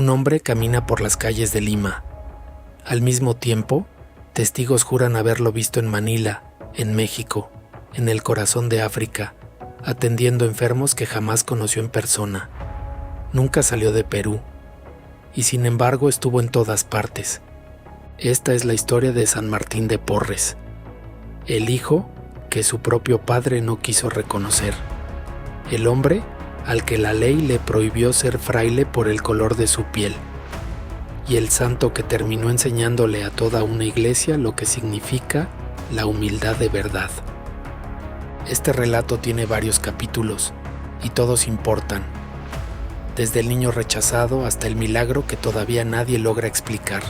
Un hombre camina por las calles de Lima. Al mismo tiempo, testigos juran haberlo visto en Manila, en México, en el corazón de África, atendiendo enfermos que jamás conoció en persona. Nunca salió de Perú, y sin embargo estuvo en todas partes. Esta es la historia de San Martín de Porres, el hijo que su propio padre no quiso reconocer, el hombre al que la ley le prohibió ser fraile por el color de su piel, y el santo que terminó enseñándole a toda una iglesia lo que significa la humildad de verdad. Este relato tiene varios capítulos, y todos importan, desde el niño rechazado hasta el milagro que todavía nadie logra explicar.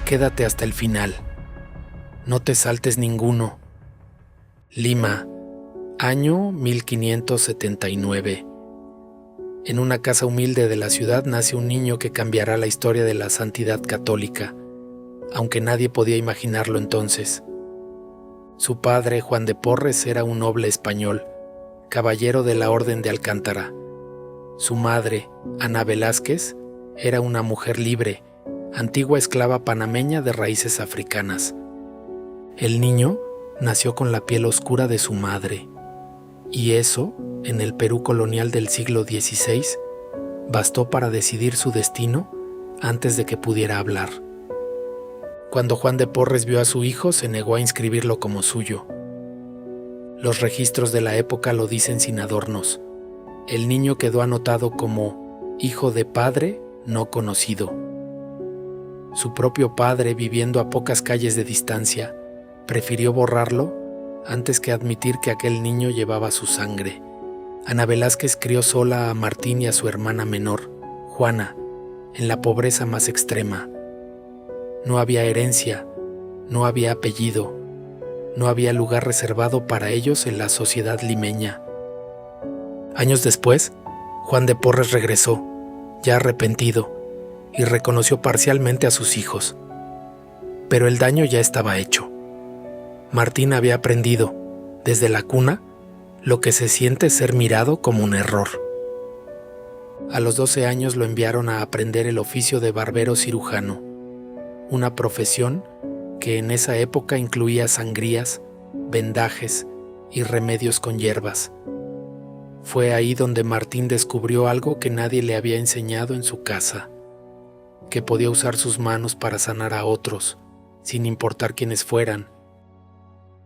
Quédate hasta el final. No te saltes ninguno. Lima, año 1579. En una casa humilde de la ciudad nace un niño que cambiará la historia de la santidad católica, aunque nadie podía imaginarlo entonces. Su padre, Juan de Porres, era un noble español, caballero de la Orden de Alcántara. Su madre, Ana Velázquez, era una mujer libre, antigua esclava panameña de raíces africanas. El niño nació con la piel oscura de su madre, y eso, en el Perú colonial del siglo XVI, bastó para decidir su destino antes de que pudiera hablar. Cuando Juan de Porres vio a su hijo, se negó a inscribirlo como suyo. Los registros de la época lo dicen sin adornos. El niño quedó anotado como hijo de padre no conocido. Su propio padre, viviendo a pocas calles de distancia, prefirió borrarlo antes que admitir que aquel niño llevaba su sangre. Ana Velázquez crió sola a Martín y a su hermana menor, Juana, en la pobreza más extrema. No había herencia, no había apellido, no había lugar reservado para ellos en la sociedad limeña. Años después, Juan de Porres regresó, ya arrepentido, y reconoció parcialmente a sus hijos. Pero el daño ya estaba hecho. Martín había aprendido, desde la cuna, lo que se siente ser mirado como un error. A los 12 años lo enviaron a aprender el oficio de barbero cirujano, una profesión que en esa época incluía sangrías, vendajes y remedios con hierbas. Fue ahí donde Martín descubrió algo que nadie le había enseñado en su casa, que podía usar sus manos para sanar a otros, sin importar quiénes fueran.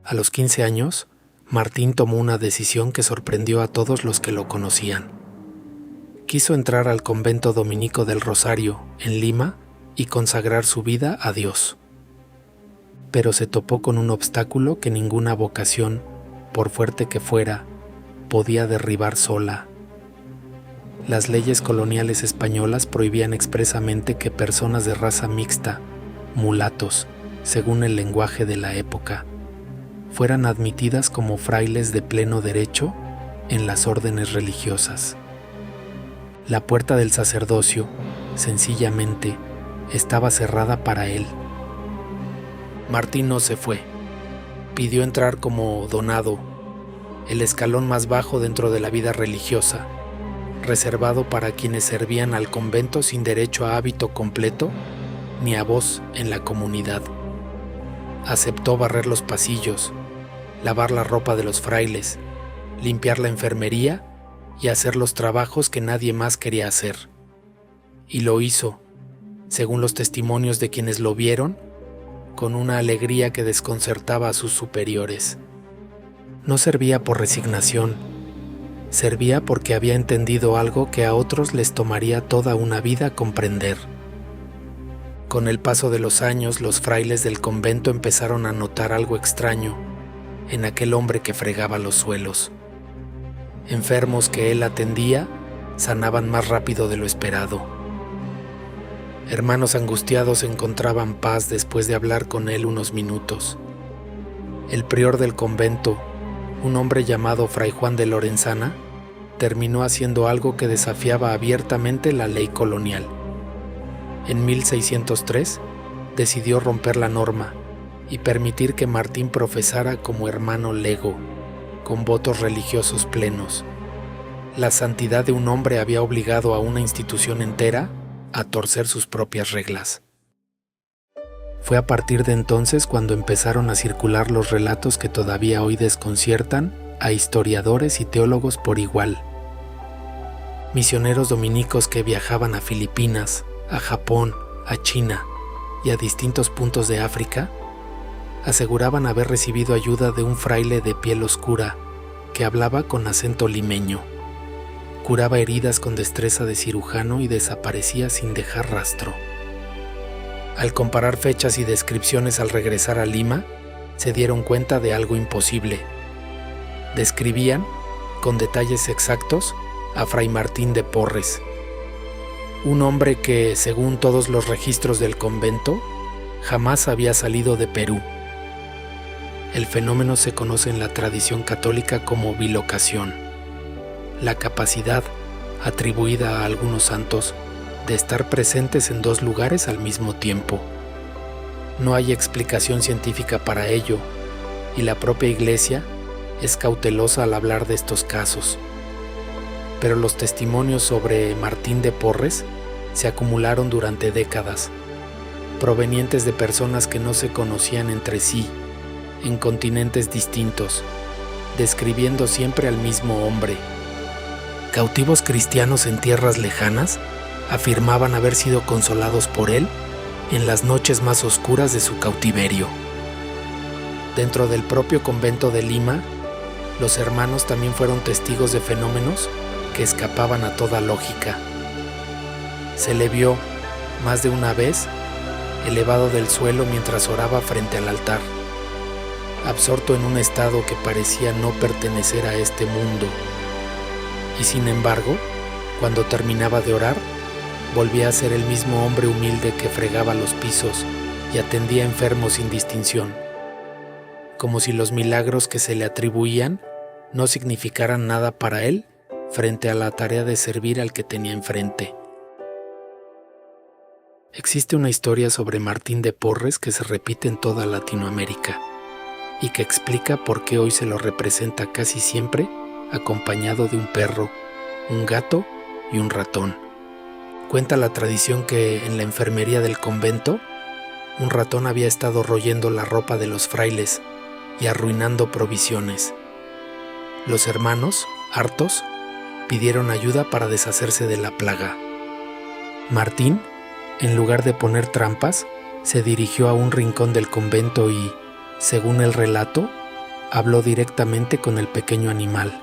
A los 15 años, Martín tomó una decisión que sorprendió a todos los que lo conocían. Quiso entrar al convento dominico del Rosario, en Lima, y consagrar su vida a Dios. Pero se topó con un obstáculo que ninguna vocación, por fuerte que fuera, podía derribar sola. Las leyes coloniales españolas prohibían expresamente que personas de raza mixta, mulatos, según el lenguaje de la época, fueran admitidas como frailes de pleno derecho en las órdenes religiosas. La puerta del sacerdocio, sencillamente, estaba cerrada para él. Martín no se fue. Pidió entrar como donado, el escalón más bajo dentro de la vida religiosa, reservado para quienes servían al convento sin derecho a hábito completo ni a voz en la comunidad. Aceptó barrer los pasillos, lavar la ropa de los frailes, limpiar la enfermería y hacer los trabajos que nadie más quería hacer. Y lo hizo, según los testimonios de quienes lo vieron, con una alegría que desconcertaba a sus superiores. No servía por resignación, servía porque había entendido algo que a otros les tomaría toda una vida comprender. Con el paso de los años, los frailes del convento empezaron a notar algo extraño en aquel hombre que fregaba los suelos. Enfermos que él atendía sanaban más rápido de lo esperado. Hermanos angustiados encontraban paz después de hablar con él unos minutos. El prior del convento, un hombre llamado Fray Juan de Lorenzana, terminó haciendo algo que desafiaba abiertamente la ley colonial. En 1603 decidió romper la norma y permitir que Martín profesara como hermano lego, con votos religiosos plenos. La santidad de un hombre había obligado a una institución entera a torcer sus propias reglas. Fue a partir de entonces cuando empezaron a circular los relatos que todavía hoy desconciertan a historiadores y teólogos por igual. Misioneros dominicos que viajaban a Filipinas, a Japón, a China y a distintos puntos de África, aseguraban haber recibido ayuda de un fraile de piel oscura que hablaba con acento limeño. Curaba heridas con destreza de cirujano y desaparecía sin dejar rastro. Al comparar fechas y descripciones al regresar a Lima, se dieron cuenta de algo imposible. Describían, con detalles exactos, a Fray Martín de Porres, un hombre que, según todos los registros del convento, jamás había salido de Perú. El fenómeno se conoce en la tradición católica como bilocación, la capacidad, atribuida a algunos santos, de estar presentes en dos lugares al mismo tiempo. No hay explicación científica para ello, y la propia Iglesia es cautelosa al hablar de estos casos. Pero los testimonios sobre Martín de Porres se acumularon durante décadas, provenientes de personas que no se conocían entre sí, en continentes distintos, describiendo siempre al mismo hombre. Cautivos cristianos en tierras lejanas afirmaban haber sido consolados por él en las noches más oscuras de su cautiverio. Dentro del propio convento de Lima, los hermanos también fueron testigos de fenómenos que escapaban a toda lógica. Se le vio, más de una vez, elevado del suelo mientras oraba frente al altar, absorto en un estado que parecía no pertenecer a este mundo. Y sin embargo, cuando terminaba de orar, volvía a ser el mismo hombre humilde que fregaba los pisos y atendía enfermos sin distinción, como si los milagros que se le atribuían no significaran nada para él frente a la tarea de servir al que tenía enfrente. Existe una historia sobre Martín de Porres que se repite en toda Latinoamérica y que explica por qué hoy se lo representa casi siempre acompañado de un perro, un gato y un ratón. Cuenta la tradición que en la enfermería del convento, un ratón había estado royendo la ropa de los frailes y arruinando provisiones. Los hermanos, hartos, pidieron ayuda para deshacerse de la plaga. Martín, en lugar de poner trampas, se dirigió a un rincón del convento y, según el relato, habló directamente con el pequeño animal.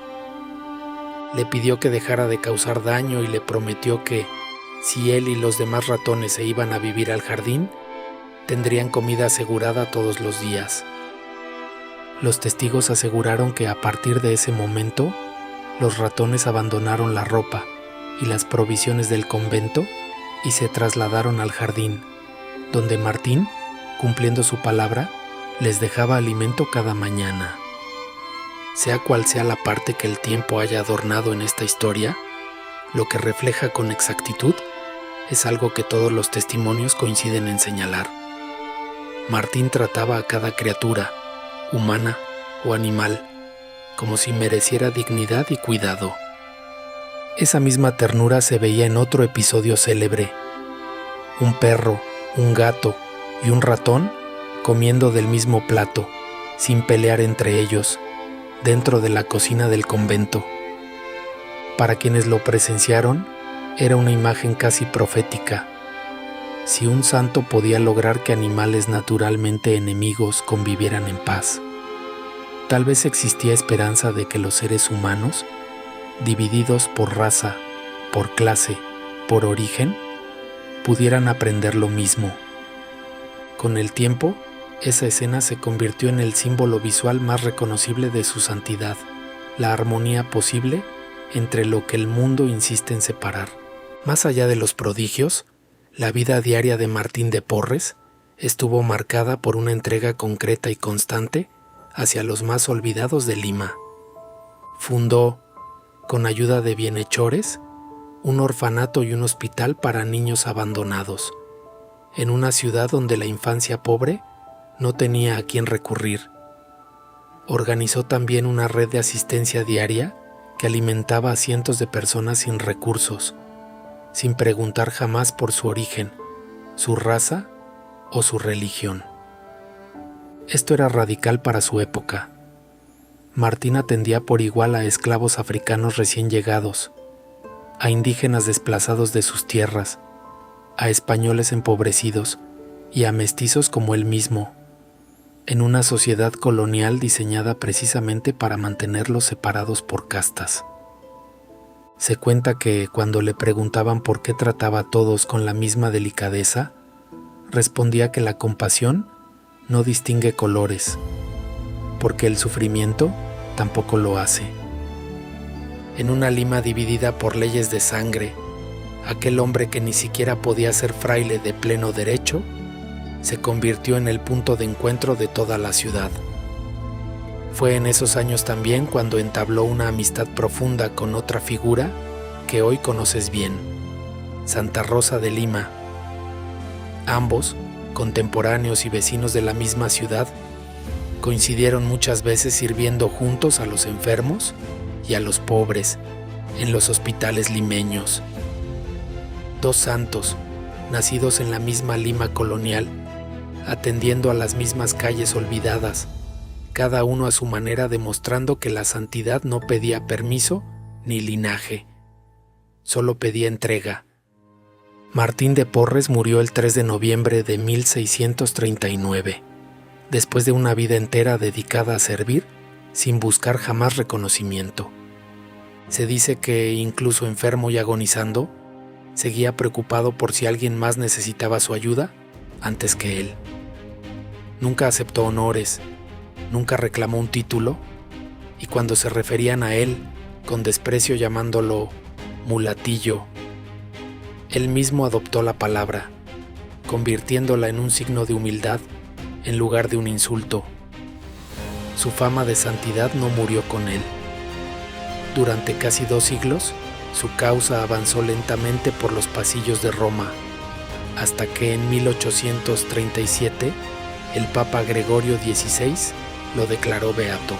Le pidió que dejara de causar daño y le prometió que, si él y los demás ratones se iban a vivir al jardín, tendrían comida asegurada todos los días. Los testigos aseguraron que a partir de ese momento, los ratones abandonaron la ropa y las provisiones del convento y se trasladaron al jardín, donde Martín, cumpliendo su palabra, les dejaba alimento cada mañana. Sea cual sea la parte que el tiempo haya adornado en esta historia, lo que refleja con exactitud es algo que todos los testimonios coinciden en señalar. Martín trataba a cada criatura, humana o animal, como si mereciera dignidad y cuidado. Esa misma ternura se veía en otro episodio célebre. Un perro, un gato y un ratón comiendo del mismo plato, sin pelear entre ellos, dentro de la cocina del convento. Para quienes lo presenciaron, era una imagen casi profética. Si un santo podía lograr que animales naturalmente enemigos convivieran en paz, tal vez existía esperanza de que los seres humanos, divididos por raza, por clase, por origen, pudieran aprender lo mismo. Con el tiempo, esa escena se convirtió en el símbolo visual más reconocible de su santidad, la armonía posible entre lo que el mundo insiste en separar. Más allá de los prodigios, la vida diaria de Martín de Porres estuvo marcada por una entrega concreta y constante hacia los más olvidados de Lima. Fundó, con ayuda de bienhechores, un orfanato y un hospital para niños abandonados, en una ciudad donde la infancia pobre no tenía a quién recurrir. Organizó también una red de asistencia diaria que alimentaba a cientos de personas sin recursos, sin preguntar jamás por su origen, su raza o su religión. Esto era radical para su época. Martín atendía por igual a esclavos africanos recién llegados, a indígenas desplazados de sus tierras, a españoles empobrecidos y a mestizos como él mismo, en una sociedad colonial diseñada precisamente para mantenerlos separados por castas. Se cuenta que cuando le preguntaban por qué trataba a todos con la misma delicadeza, respondía que la compasión no distingue colores, porque el sufrimiento tampoco lo hace. En una Lima dividida por leyes de sangre, aquel hombre que ni siquiera podía ser fraile de pleno derecho, se convirtió en el punto de encuentro de toda la ciudad. Fue en esos años también cuando entabló una amistad profunda con otra figura que hoy conoces bien, Santa Rosa de Lima. Ambos, contemporáneos y vecinos de la misma ciudad, coincidieron muchas veces sirviendo juntos a los enfermos y a los pobres en los hospitales limeños. Dos santos, nacidos en la misma Lima colonial, atendiendo a las mismas calles olvidadas, cada uno a su manera demostrando que la santidad no pedía permiso ni linaje, solo pedía entrega. Martín de Porres murió el 3 de noviembre de 1639, después de una vida entera dedicada a servir sin buscar jamás reconocimiento. Se dice que, incluso enfermo y agonizando, seguía preocupado por si alguien más necesitaba su ayuda antes que él. Nunca aceptó honores, nunca reclamó un título, y cuando se referían a él, con desprecio llamándolo mulatillo, él mismo adoptó la palabra, convirtiéndola en un signo de humildad en lugar de un insulto. Su fama de santidad no murió con él. Durante casi 2 siglos, su causa avanzó lentamente por los pasillos de Roma, hasta que en 1837 el Papa Gregorio XVI lo declaró beato.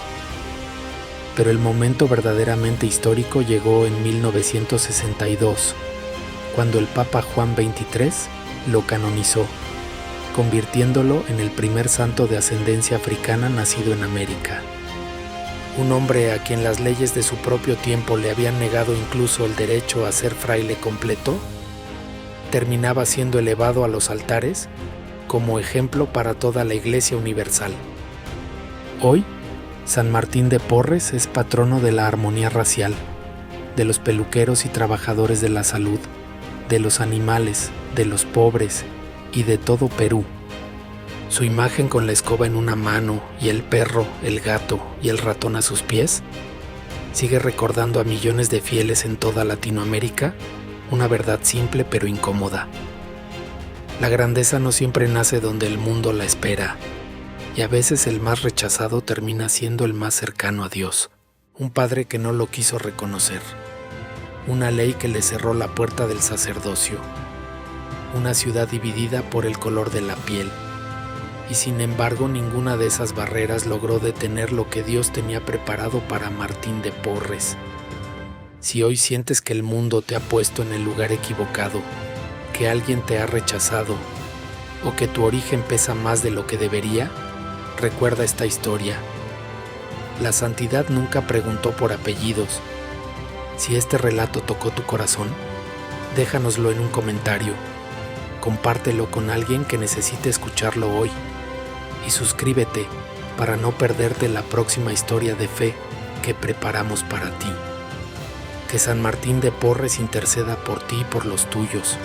Pero el momento verdaderamente histórico llegó en 1962, cuando el Papa Juan XXIII lo canonizó, convirtiéndolo en el primer santo de ascendencia africana nacido en América. Un hombre a quien las leyes de su propio tiempo le habían negado incluso el derecho a ser fraile completo, terminaba siendo elevado a los altares como ejemplo para toda la Iglesia universal. Hoy, San Martín de Porres es patrono de la armonía racial, de los peluqueros y trabajadores de la salud, de los animales, de los pobres y de todo Perú. Su imagen con la escoba en una mano y el perro, el gato y el ratón a sus pies sigue recordando a millones de fieles en toda Latinoamérica una verdad simple pero incómoda. La grandeza no siempre nace donde el mundo la espera, y a veces el más rechazado termina siendo el más cercano a Dios, un padre que no lo quiso reconocer, una ley que le cerró la puerta del sacerdocio, una ciudad dividida por el color de la piel, y sin embargo ninguna de esas barreras logró detener lo que Dios tenía preparado para Martín de Porres. Si hoy sientes que el mundo te ha puesto en el lugar equivocado, que alguien te ha rechazado, o que tu origen pesa más de lo que debería, recuerda esta historia. La santidad nunca preguntó por apellidos. Si este relato tocó tu corazón, déjanoslo en un comentario, compártelo con alguien que necesite escucharlo hoy, y suscríbete para no perderte la próxima historia de fe que preparamos para ti. Que San Martín de Porres interceda por ti y por los tuyos.